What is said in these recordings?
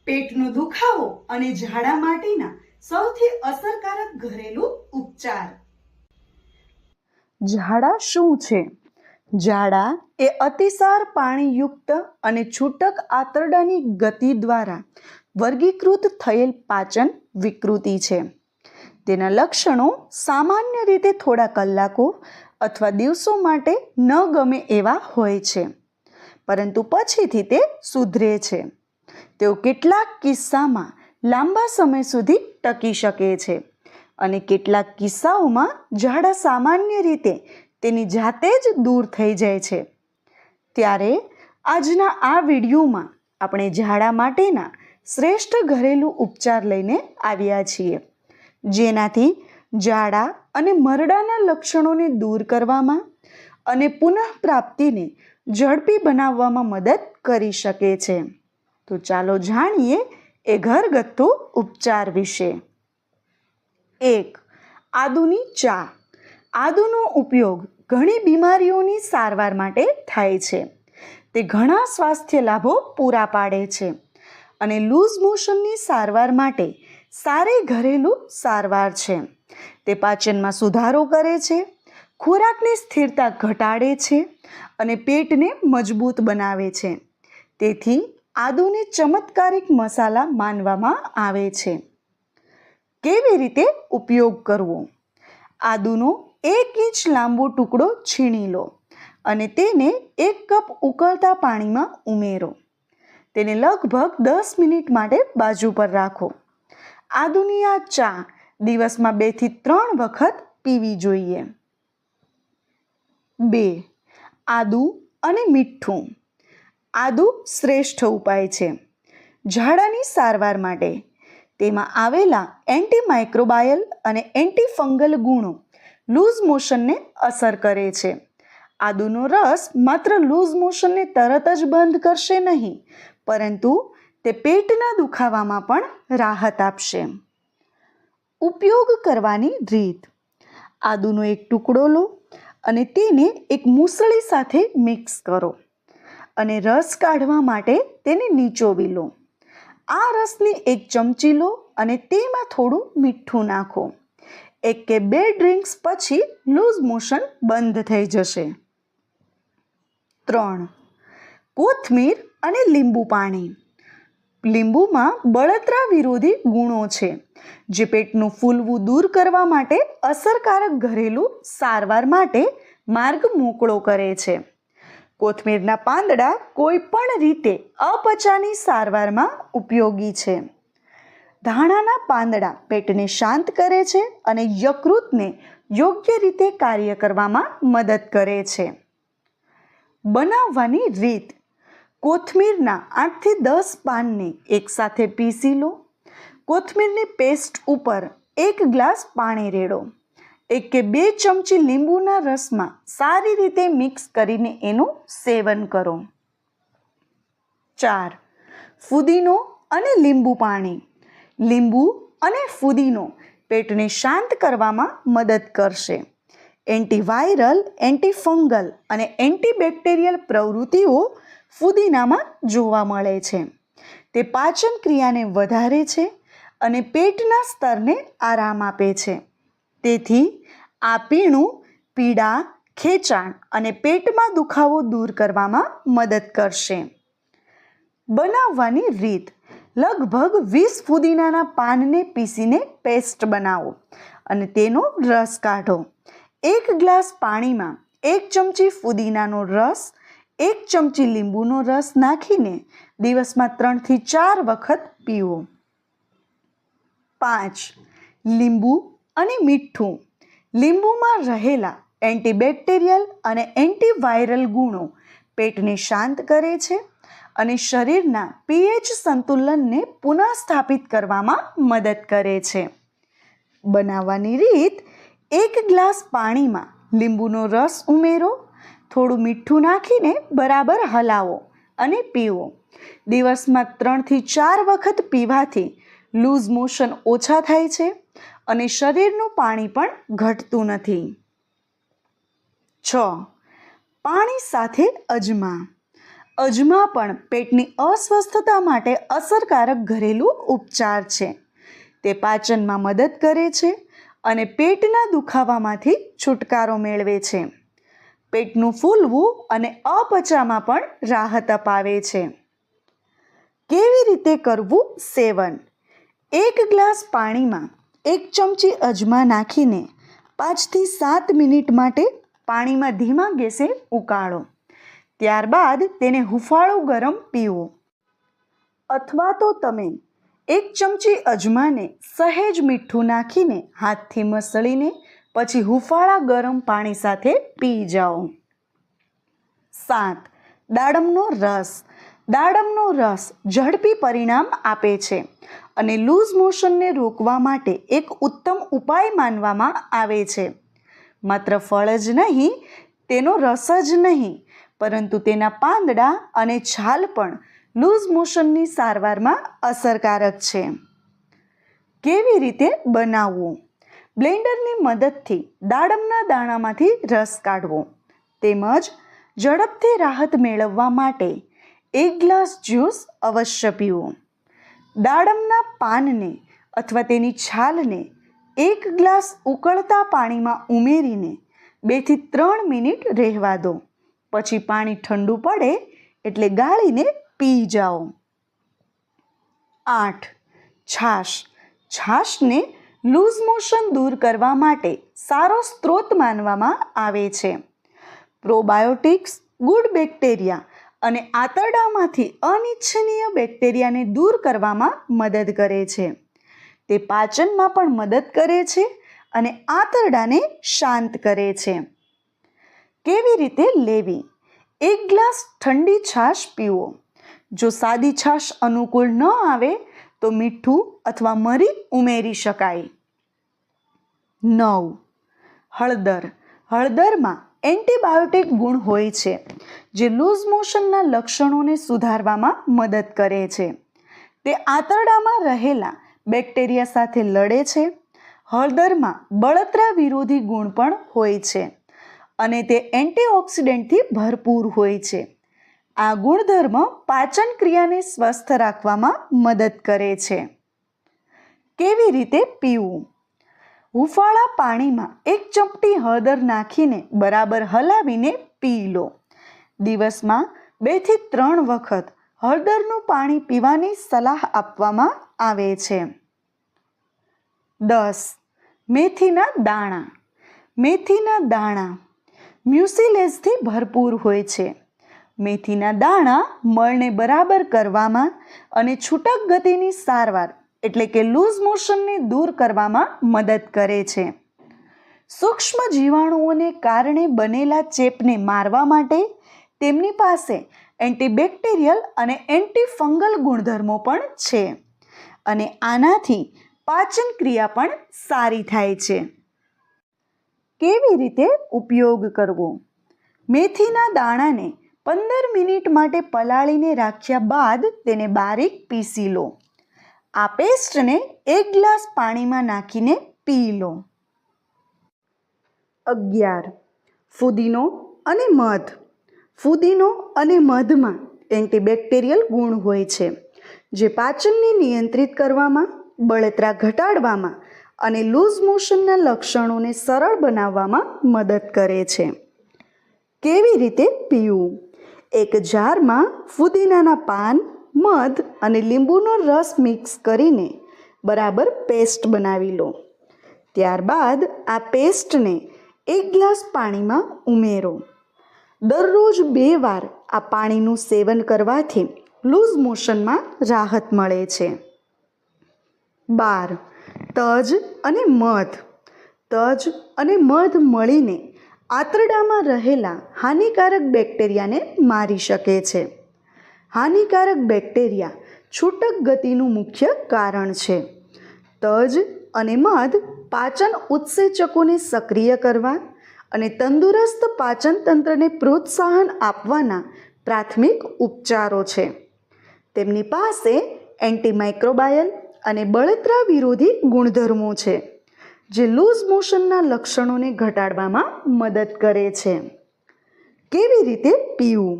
પેટનો દુખાવો અને ઝાડા માટેના સૌથી અસરકારક ઘરેલું ઉપચાર. ઝાડા શું છે? ઝાડા એ અતિસાર પાણીયુક્ત અને છૂટક આંતરડાની ગતિ દ્વારા વર્ગીકૃત થયેલ પાચન વિકૃતિ છે. તેના લક્ષણો સામાન્ય રીતે થોડા કલાકો અથવા દિવસો માટે ન ગમે એવા હોય છે, પરંતુ પછીથી તે સુધરે છે. તેઓ કેટલાક કિસ્સામાં લાંબા સમય સુધી ટકી શકે છે અને કેટલાક કિસ્સાઓમાં ઝાડા સામાન્ય રીતે તેની જાતે જ દૂર થઈ જાય છે. ત્યારે આજના આ વિડીયોમાં આપણે ઝાડા માટેના શ્રેષ્ઠ ઘરેલું ઉપચાર લઈને આવ્યા છીએ, જેનાથી ઝાડા અને મરડાના લક્ષણોને દૂર કરવામાં અને પુનઃપ્રાપ્તિને ઝડપી બનાવવામાં મદદ કરી શકે છે. તો ચાલો જાણીએ એ ઘરગથ્થુ ઉપચાર વિશે. 1. આદુની ચા. આદુનો ઉપયોગ ઘણી બીમારીઓની સારવાર માટે થાય છે. તે ઘણા સ્વાસ્થ્ય લાભો પૂરા પાડે છે અને લૂઝ મોશનની સારવાર માટે સારી ઘરેલું સારવાર છે. તે પાચનમાં સુધારો કરે છે, ખોરાકની સ્થિરતા ઘટાડે છે અને પેટને મજબૂત બનાવે છે. તેથી આદુને ચમત્કારિક મસાલા માનવામાં આવે છે. કેવી રીતે ઉપયોગ કરવો? આદુનો 1 ઇંચ લાંબો ટુકડો છીણી લો અને તેને 1 કપ ઉકળતા પાણીમાં ઉમેરો. તેને લગભગ 10 મિનિટ માટે બાજુ પર રાખો. આદુની આ ચા દિવસમાં 2 થી 3 વખત પીવી જોઈએ. 2. આદુ અને મીઠું. આદુ શ્રેષ્ઠ ઉપાય છે ઝાડાની સારવાર માટે. તેમાં આવેલા એન્ટીમાઇક્રોબાયલ અને એન્ટીફંગલ ગુણો લૂઝ મોશનને અસર કરે છે. આદુનો રસ માત્ર લૂઝ મોશનને તરત જ બંધ કરશે નહીં, પરંતુ તે પેટના દુખાવામાં પણ રાહત આપશે. ઉપયોગ કરવાની રીત. આદુનો એક ટુકડો લો અને તેને એક મૂસળી સાથે મિક્સ કરો અને રસ કાઢવા માટે તેને નીચોવી લો. આ રસની 1 ચમચી લો અને તેમાં થોડું મીઠું નાખો. 1 કે 2 ડ્રિંક્સ પછી લૂઝ મોશન બંધ થઈ જશે. 3. કોથમીર અને લીંબુ પાણી. લીંબુમાં બળતરા વિરોધી ગુણો છે, જે પેટનું ફૂલવું દૂર કરવા માટે અસરકારક ઘરેલું સારવાર માટે માર્ગ મોકળો કરે છે. કોથમીરના પાંદડા કોઈ પણ રીતે અપચાની સારવારમાં ઉપયોગી છે. ધાણાના પાંદડા પેટને શાંત કરે છે અને યકૃતને યોગ્ય રીતે કાર્ય કરવામાં મદદ કરે છે. બનાવવાની રીત. કોથમીરના 8 થી 10 પાનને એકસાથે પીસી લો. કોથમીરની પેસ્ટ ઉપર 1 ગ્લાસ પાણી રેડો. 1 કે 2 ચમચી લીંબુના રસમાં સારી રીતે મિક્સ કરીને એનું સેવન કરો. 4. ફુદીનો અને લીંબુ પાણી. લીંબુ અને ફુદીનો પેટને શાંત કરવામાં મદદ કરશે. એન્ટીવાયરલ, એન્ટીફંગલ અને એન્ટીબેક્ટેરિયલ પ્રવૃત્તિઓ ફુદીનામાં જોવા મળે છે. તે પાચન ક્રિયાને વધારે છે અને પેટના સ્તરને આરામ આપે છે. તેથી આ પીણું પીડા, ખેંચાણ અને પેટમાં દુખાવો દૂર કરવામાં મદદ કરશે. બનાવવાની રીત. લગભગ 20 ફુદીનાના પાનને પીસીને પેસ્ટ બનાવો અને તેનો રસ કાઢો. 1 ગ્લાસ પાણીમાં 1 ચમચી ફુદીનાનો રસ, 1 ચમચી લીંબુનો રસ નાખીને દિવસમાં 3 થી 4 વખત પીવો. 5. લીંબુ અને મીઠું. લીંબુમાં રહેલા એન્ટીબેક્ટેરિયલ અને એન્ટીવાયરલ ગુણો પેટને શાંત કરે છે અને શરીરના pH સંતુલનને પુનઃસ્થાપિત કરવામાં મદદ કરે છે. બનાવવાની રીત. 1 ગ્લાસ પાણીમાં લીંબુનો રસ ઉમેરો, થોડું મીઠું નાખીને બરાબર હલાવો અને પીવો. દિવસમાં 3 થી 4 વખત પીવાથી લૂઝ મોશન ઓછા થાય છે અને શરીરનું પાણી પણ ઘટતું નથી. 6. પાણી સાથે અજમા. અજમા પણ પેટની અસ્વસ્થતા માટે અસરકારક ઘરેલું ઉપચાર છે. તે પાચનમાં મદદ કરે છે અને પેટના દુખાવામાંથી છુટકારો મેળવે છે. પેટનું ફૂલવું અને અપચામાં પણ રાહત અપાવે છે. કેવી રીતે કરવું સેવન? 1 ગ્લાસ પાણીમાં 1 ચમચી અજમા નાખીને 5 થી 7 મિનિટ માટે પાણીમાં ધીમા ગેસે ઉકાળો. ત્યારબાદ તેને હુંફાળું ગરમ પીવો. અથવા તો તમે 1 ચમચી અજમાને સહેજ મીઠું નાખીને હાથથી મસળીને પછી હુંફાળા ગરમ પાણી સાથે પી જાઓ. 7. દાડમનો રસ. દાડમનો રસ ઝડપી પરિણામ આપે છે અને લૂઝ મોશનને રોકવા માટે એક ઉત્તમ ઉપાય માનવામાં આવે છે. માત્ર ફળ જ નહીં, તેનો રસ જ નહીં, પરંતુ તેના પાંદડા અને છાલ પણ લૂઝ મોશનની સારવારમાં અસરકારક છે. કેવી રીતે બનાવવું? બ્લેન્ડરની મદદથી દાડમના દાણામાંથી રસ કાઢવો તેમજ ઝડપથી રાહત મેળવવા માટે 1 ગ્લાસ જ્યુસ અવશ્ય પીવો. દાડમના પાનને અથવા તેની છાલને 1 ગ્લાસ ઉકળતા પાણીમાં ઉમેરીને 2 થી 3 મિનિટ રહેવા દો. પછી પાણી ઠંડુ પડે એટલે ગાળીને પી જાઓ. 8. છાશ. છાશને લૂઝ મોશન દૂર કરવા માટે સારો સ્ત્રોત માનવામાં આવે છે. પ્રોબાયોટિક્સ ગુડ બેક્ટેરિયા અને આંતરડામાંથી અનિચ્છનીય બેક્ટેરિયાને દૂર કરવામાં મદદ કરે છે. તે પાચનમાં પણ મદદ કરે છે અને આંતરડાને શાંત કરે છે. કેવી રીતે લેવી? 1 ગ્લાસ ઠંડી છાશ પીવો. જો સાદી છાશ અનુકૂળ ન આવે તો મીઠું અથવા મરી ઉમેરી શકાય. 9. હળદર. હળદરમાં એન્ટીબાયોટિક ગુણ હોય છે જે લૂઝ મોશનના લક્ષણોને સુધારવામાં મદદ કરે છે. તે આંતરડામાં રહેલા બેક્ટેરિયા સાથે લડે છે. હળદરમાં બળતરા વિરોધી ગુણ પણ હોય છે અને તે એન્ટીઓક્સિડન્ટથી ભરપૂર હોય છે. આ ગુણધર્મ પાચન ક્રિયાને સ્વસ્થ રાખવામાં મદદ કરે છે. કેવી રીતે પીવું? હુંફાળા પાણીમાં 1 ચપટી હળદર નાખીને બરાબર હલાવીને પી લો. દિવસમાં 2 થી 3 વખત હળદરનું પાણી પીવાની સલાહ આપવામાં આવે છે. 10. મેથીના દાણા. મેથીના દાણા મ્યુસિલેઝથી ભરપૂર હોય છે. મેથીના દાણા મળને બરાબર કરવામાં અને છૂટક ગતિની સારવાર એટલે કે લૂઝ મોશનને દૂર કરવામાં મદદ કરે છે. સૂક્ષ્મ જીવાણુઓને કારણે બનેલા ચેપને મારવા માટે તેમની પાસે એન્ટીબેક્ટેરિયલ અને એન્ટીફંગલ ગુણધર્મો પણ છે અને આનાથી પાચન ક્રિયા પણ સારી થાય છે. કેવી રીતે ઉપયોગ કરવો? મેથીના દાણાને 15 મિનિટ માટે પલાળીને રાખ્યા બાદ તેને બારીક પીસી લો. આ પેસ્ટને 1 ગ્લાસ પાણીમાં નાખીને પી લો. 11. ફુદીનો અને મધ. ફુદીનો અને મધમાં એન્ટીબેક્ટેરિયલ ગુણ હોય છે જે પાચનને નિયંત્રિત કરવામાં, બળતરા ઘટાડવામાં અને લૂઝ મોશનના લક્ષણોને સરળ બનાવવામાં મદદ કરે છે. કેવી રીતે પીવું? 1 જારમાં ફુદીનાના પાન, મધ અને લીંબુનો રસ મિક્સ કરીને બરાબર પેસ્ટ બનાવી લો. ત્યારબાદ આ પેસ્ટને 1 ગ્લાસ પાણીમાં ઉમેરો. દરરોજ 2 વાર આ પાણીનું સેવન કરવાથી લૂઝ મોશનમાં રાહત મળે છે. 12. તજ અને મધ. તજ અને મધ મળીને આંતરડામાં રહેલા હાનિકારક બેક્ટેરિયાને મારી શકે છે. હાનિકારક બેક્ટેરિયા છૂટક ગતિનું મુખ્ય કારણ છે. તજ અને મધ પાચન ઉત્સેચકોને સક્રિય કરવા અને તંદુરસ્ત પાચન તંત્રને પ્રોત્સાહન આપવાના પ્રાથમિક ઉપચારો છે. તેમની પાસે એન્ટીમાઇક્રોબાયલ અને બળતરા વિરોધી ગુણધર્મો છે જે લૂઝ મોશનના લક્ષણોને ઘટાડવામાં મદદ કરે છે. કેવી રીતે પીવું?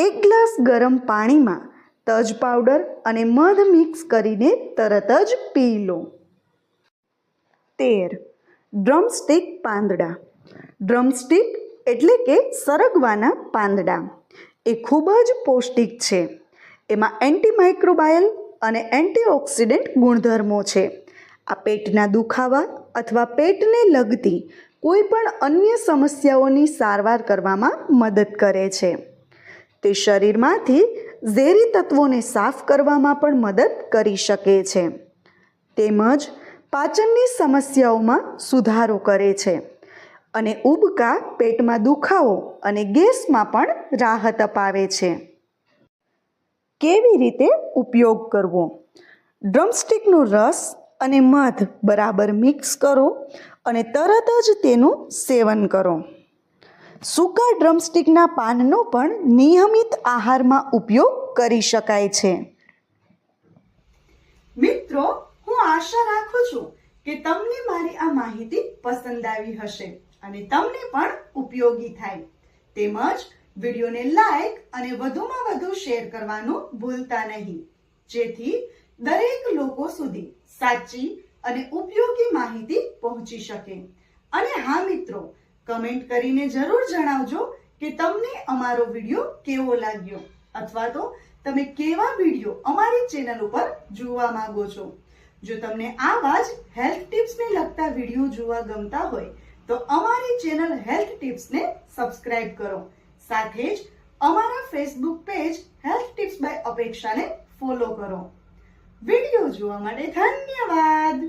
1 ગ્લાસ ગરમ પાણીમાં તજ પાવડર અને મધ મિક્સ કરીને તરત જ પી લો. 13. ડ્રમસ્ટિક પાંદડા. ડ્રમસ્ટિક એટલે કે સરગવાના પાંદડા એ ખૂબ જ પૌષ્ટિક છે. એમાં એન્ટીમાઇક્રોબાયલ અને એન્ટીઓક્સિડન્ટ ગુણધર્મો છે. આ પેટના દુખાવા અથવા પેટને લગતી કોઈ પણ અન્ય સમસ્યાઓની સારવાર કરવામાં મદદ કરે છે. તે શરીરમાંથી ઝેરી તત્વોને સાફ કરવામાં પણ મદદ કરી શકે છે. તેમજ પાચનની સમસ્યાઓમાં સુધારો કરે છે અને ઉબકા, પેટમાં દુખાવો અને ગેસમાં પણ રાહત અપાવે છે. કેવી રીતે ઉપયોગ કરવો? ડ્રમસ્ટિકનો રસ અને મધ બરાબર મિક્સ કરો અને તરત જ તેનું સેવન કરો. સૂકા ડ્રમસ્ટિકના પાનનો પણ નિયમિત આહારમાં ઉપયોગ કરી શકાય છે. મિત્રો, હું આશા રાખું છું કે તમને મારી આ માહિતી પસંદ આવી હશે અને તમને પણ ઉપયોગી થાય. તેમજ વિડીયોને લાઈક અને વધુમાં વધુ શેર કરવાનું ભૂલતા નહીં, જેથી દરેક લોકો સુધી સાચી અને ઉપયોગી માહિતી પહોંચી શકે. અને હા મિત્રો, કમેન્ટ કરીને જરૂર જણાવજો કે તમને અમારો વિડીયો કેવો લાગ્યો અથવા તો તમે કેવા વિડીયો અમારી ચેનલ ઉપર જોવા માંગો છો. જો તમને આવા જ હેલ્થ ટિપ્સને લગતા વિડીયો જોવા ગમતા હોય તો અમારી ચેનલ હેલ્થ ટિપ્સને સબસ્ક્રાઇબ કરો. સાથે જ અમારા Facebook page health tips by અપેક્ષાને ફોલો કરો. વિડીયો જોવા માટે ધન્યવાદ.